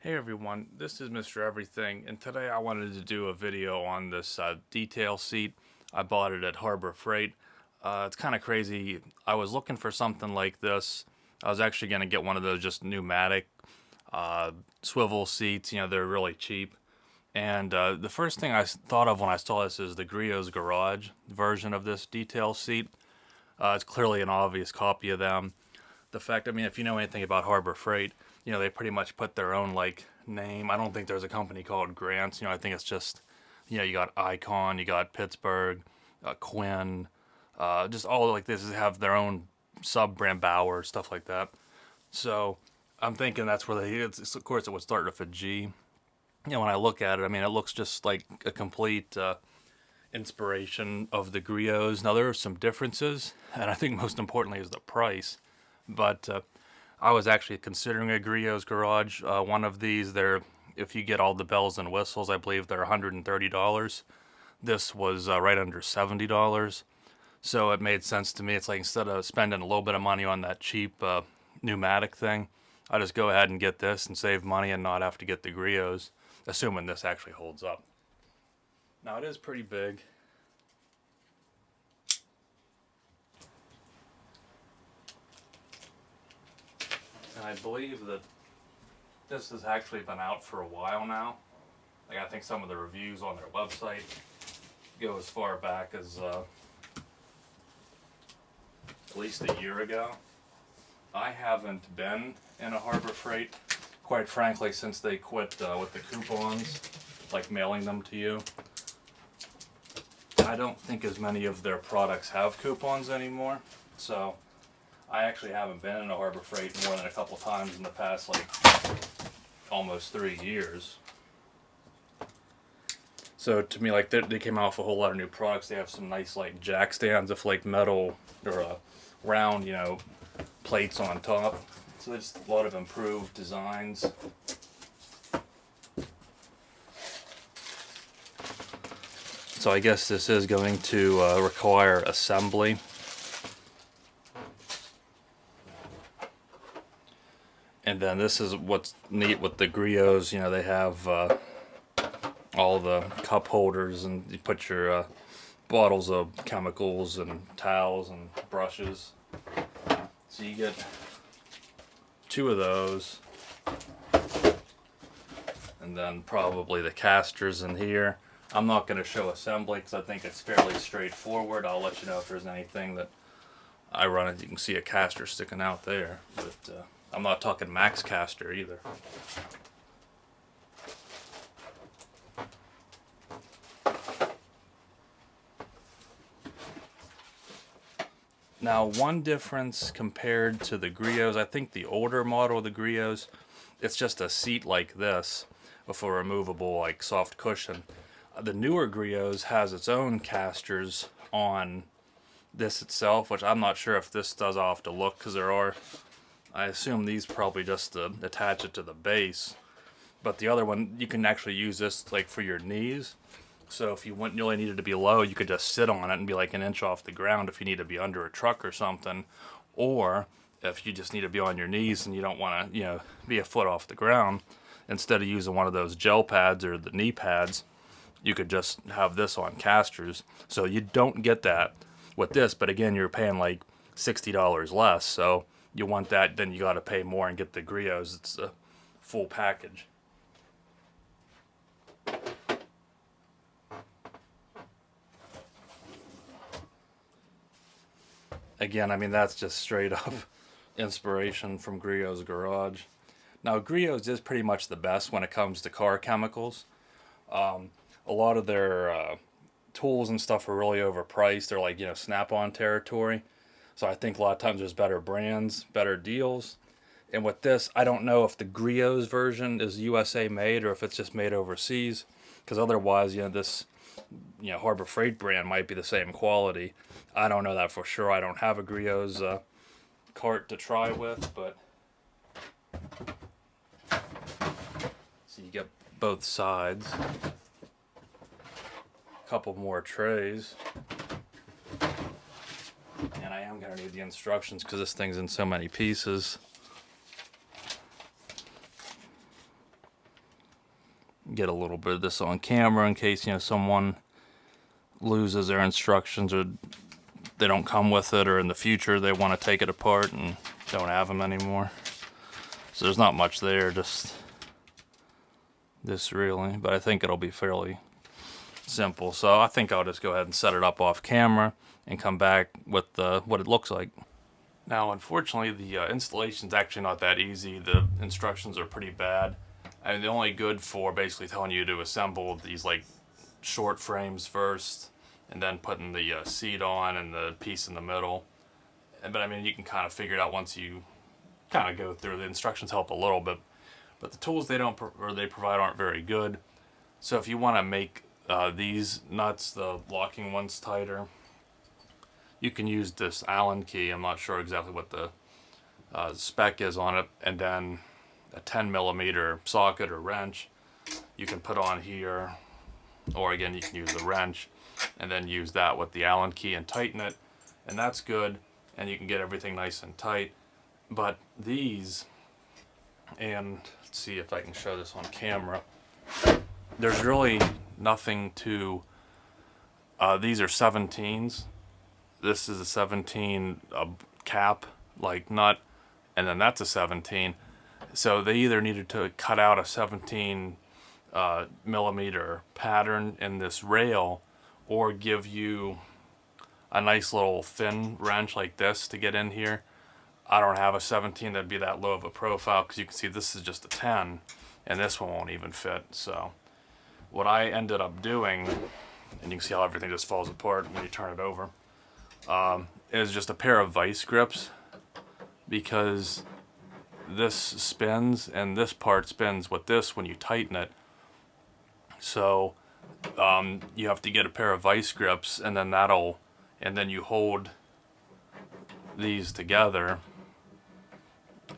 Hey everyone, this is Mr. Everything, and today I wanted to do a video on this detail seat. I bought it at Harbor Freight. It's kind of crazy. I was looking for something like this. I was actually going to get one of those just pneumatic swivel seats. You know, they're really cheap. And the first thing I thought of when I saw this is the Griot's Garage version of this detail seat. It's clearly an obvious copy of them. The fact, I mean, if you know anything about Harbor Freight, you know, they pretty much put their own, like, name. I don't think there's a company called Grants. You know, I think it's just, you know, you got Icon, you got Pittsburgh, Quinn, just all like this have their own sub-brand Bauer, stuff like that. So I'm thinking that's where of course, it would start with a G. You know, when I look at it, I mean, it looks just like a complete inspiration of the Griots. Now, there are some differences, and I think most importantly is the price. But I was actually considering a Griot's Garage. One of these, if you get all the bells and whistles, I believe they're $130. This was right under $70. So it made sense to me. It's like instead of spending a little bit of money on that cheap pneumatic thing, I just go ahead and get this and save money and not have to get the Griots, assuming this actually holds up. Now, it is pretty big. And I believe that this has actually been out for a while now. Like, I think some of the reviews on their website go as far back as at least a year ago. I haven't been in a Harbor Freight, quite frankly, since they quit with the coupons, like mailing them to you. I don't think as many of their products have coupons anymore, so I actually haven't been in a Harbor Freight more than a couple times in the past, like, almost 3 years. So to me, like, they came out with a whole lot of new products. They have some nice, like, jack stands with, like, metal or round, you know, plates on top. So there's a lot of improved designs. So I guess this is going to require assembly. And then this is what's neat with the Griots. You know, they have all the cup holders, and you put your bottles of chemicals and towels and brushes. So you get 2 of those. And then probably the casters in here. I'm not going to show assembly because I think it's fairly straightforward. I'll let you know if there's anything that I run it. You can see a caster sticking out there, but I'm not talking max caster either. Now, one difference compared to the Griots, I think the older model of the Griots, it's just a seat like this with a removable, like, soft cushion. The newer Griots has its own casters on this itself, which I'm not sure if this does. I'll have to look, because I assume these probably just attach it to the base. But the other one, you can actually use this like for your knees. So if you really needed to be low, you could just sit on it and be like an inch off the ground if you need to be under a truck or something. Or if you just need to be on your knees and you don't want to, you know, be a foot off the ground, instead of using one of those gel pads or the knee pads, you could just have this on casters. So you don't get that with this, but again, you're paying like $60 less. So you want that, then you got to pay more and get the Griots. It's a full package. Again, I mean, that's just straight up inspiration from Griot's Garage. Now, Griot's is pretty much the best when it comes to car chemicals. A lot of their tools and stuff are really overpriced. They're like, you know, Snap-on territory. So I think a lot of times there's better brands, better deals. And with this, I don't know if the Griot's version is USA made or if it's just made overseas. Because otherwise, you know, this, you know, Harbor Freight brand might be the same quality. I don't know that for sure. I don't have a Griot's cart to try with, but so you get both sides. A couple more trays. And I am going to need the instructions because this thing's in so many pieces. get a little bit of this on camera in case, you know, someone loses their instructions or they don't come with it, or in the future they want to take it apart and don't have them anymore. So there's not much there, just this really, but I think it'll be fairly simple. So I think I'll just go ahead and set it up off camera and come back with what it looks like. Now, unfortunately, the installation's actually not that easy. The instructions are pretty bad. I mean, they're only good for basically telling you to assemble these like short frames first, and then putting the seat on and the piece in the middle. But I mean, you can kind of figure it out once you kind of go through. The instructions help a little bit, but the tools they provide aren't very good. So if you want to make these nuts, the locking ones, tighter, you can use this Allen key. I'm not sure exactly what the spec is on it, and then a 10mm socket or wrench you can put on here, or again you can use the wrench and then use that with the Allen key and tighten it, and that's good, and you can get everything nice and tight. But these, and let's see if I can show this on camera, there's really nothing to these are 17s. This is a 17 cap like nut, and then that's a 17. So they either needed to cut out a 17 millimeter pattern in this rail, or give you a nice little thin wrench like this to get in here. I don't have a 17 that'd be that low of a profile, because you can see this is just a 10 and this one won't even fit. So what I ended up doing, and you can see how everything just falls apart when you turn it over, is just a pair of vice grips, because this spins and this part spins with this when you tighten it. So you have to get a pair of vice grips, and then then you hold these together,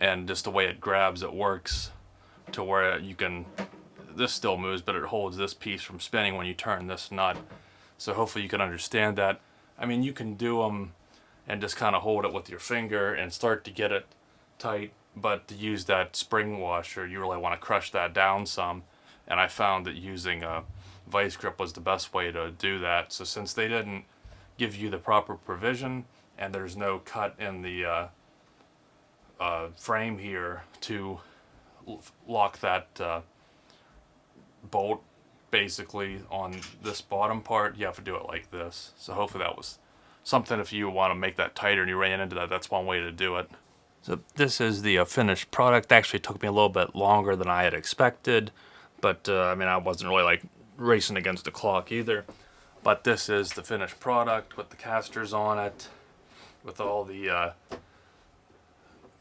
and just the way it grabs, it works to where you can, this still moves, but it holds this piece from spinning when you turn this nut. So hopefully you can understand that. I mean, you can do them and just kind of hold it with your finger and start to get it tight, but to use that spring washer, you really want to crush that down some. And I found that using a vice grip was the best way to do that. So since they didn't give you the proper provision, and there's no cut in the frame here to lock that bolt basically on this bottom part, you have to do it like this. So hopefully that was something. If you want to make that tighter and you ran into that, that's one way to do it. So this is the finished product. Actually took me a little bit longer than I had expected, but I mean, I wasn't really like racing against the clock either. But this is the finished product with the casters on it, with all the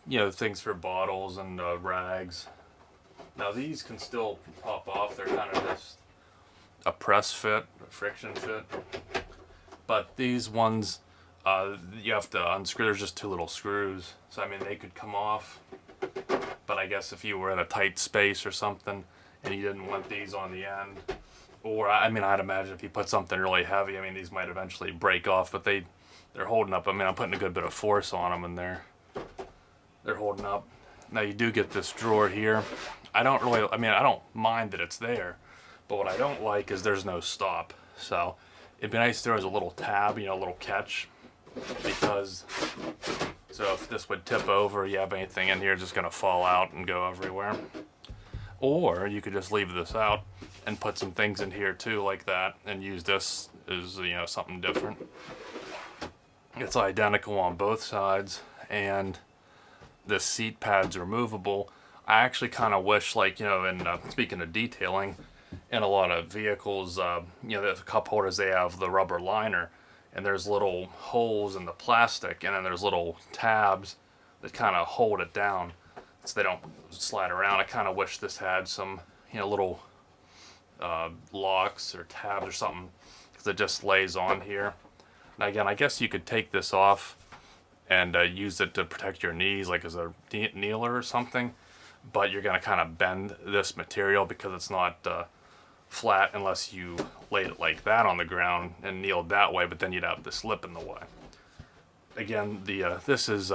you know, things for bottles and rags. Now these can still pop off. They're kind of just a press fit, a friction fit. But these ones, you have to unscrew. There's just two little screws. So I mean, they could come off. But I guess if you were in a tight space or something and you didn't want these on the end, or I mean, I'd imagine if you put something really heavy, I mean, these might eventually break off, but they're holding up. I mean, I'm putting a good bit of force on them, and they're holding up. Now you do get this drawer here. I mean, I don't mind that it's there, but what I don't like is there's no stop. So it'd be nice if there was a little tab, you know, a little catch, because so if this would tip over, you have anything in here, it's just gonna fall out and go everywhere. Or you could just leave this out and put some things in here too, like that, and use this as, you know, something different. It's identical on both sides, and the seat pads are movable. I actually kind of wish, like, you know, in speaking of detailing, in a lot of vehicles, you know, the cup holders, they have the rubber liner, and there's little holes in the plastic, and then there's little tabs that kind of hold it down so they don't slide around. I kind of wish this had some, you know, little locks or tabs or something, because it just lays on here. Now again, I guess you could take this off and use it to protect your knees, like as a kneeler or something, but you're going to kind of bend this material because it's not flat unless you laid it like that on the ground and kneeled that way, but then you'd have this lip in the way. Again, this is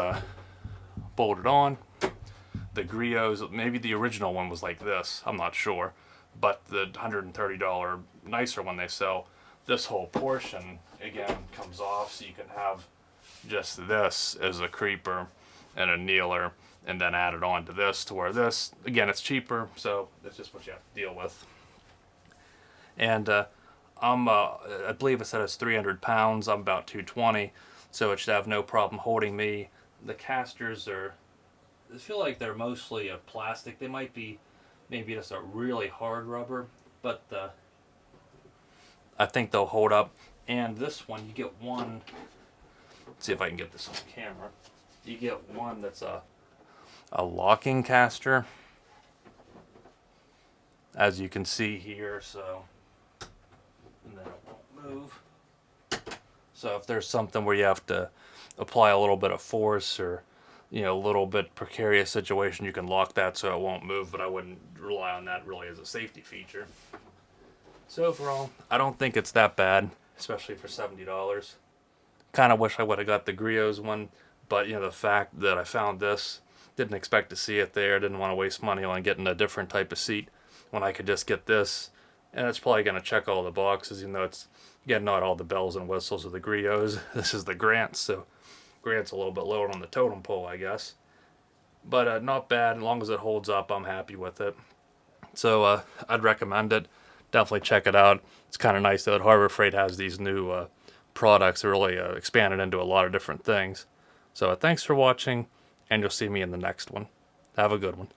bolted on. The Griots, maybe the original one was like this, I'm not sure, but the $130 nicer one they sell, this whole portion again comes off, so you can have just this as a creeper and a kneeler, and then add it on to this, to where this, again, it's cheaper, so that's just what you have to deal with. And I believe it said it's 300 pounds. I'm about 220, so it should have no problem holding me. The casters I feel like they're mostly a plastic. They might be maybe just a really hard rubber, but I think they'll hold up. And this one, you get one, let's see if I can get this on camera. You get one that's a locking caster, as you can see here, so, and then it won't move. So if there's something where you have to apply a little bit of force, or a little bit precarious situation, you can lock that so it won't move, but I wouldn't rely on that really as a safety feature. So overall, I don't think it's that bad, especially for $70. Kind of wish I would have got the Griot's one, but the fact that I found this, didn't expect to see it there, didn't want to waste money on getting a different type of seat when I could just get this, and it's probably going to check all the boxes, even though it's, again, not all the bells and whistles of the Griots. This is the Grant, so Grant's a little bit lower on the totem pole, I guess. But not bad. As long as it holds up, I'm happy with it. So I'd recommend it. Definitely check it out. It's kind of nice that Harbor Freight has these new products that really expanded into a lot of different things. So thanks for watching, and you'll see me in the next one. Have a good one.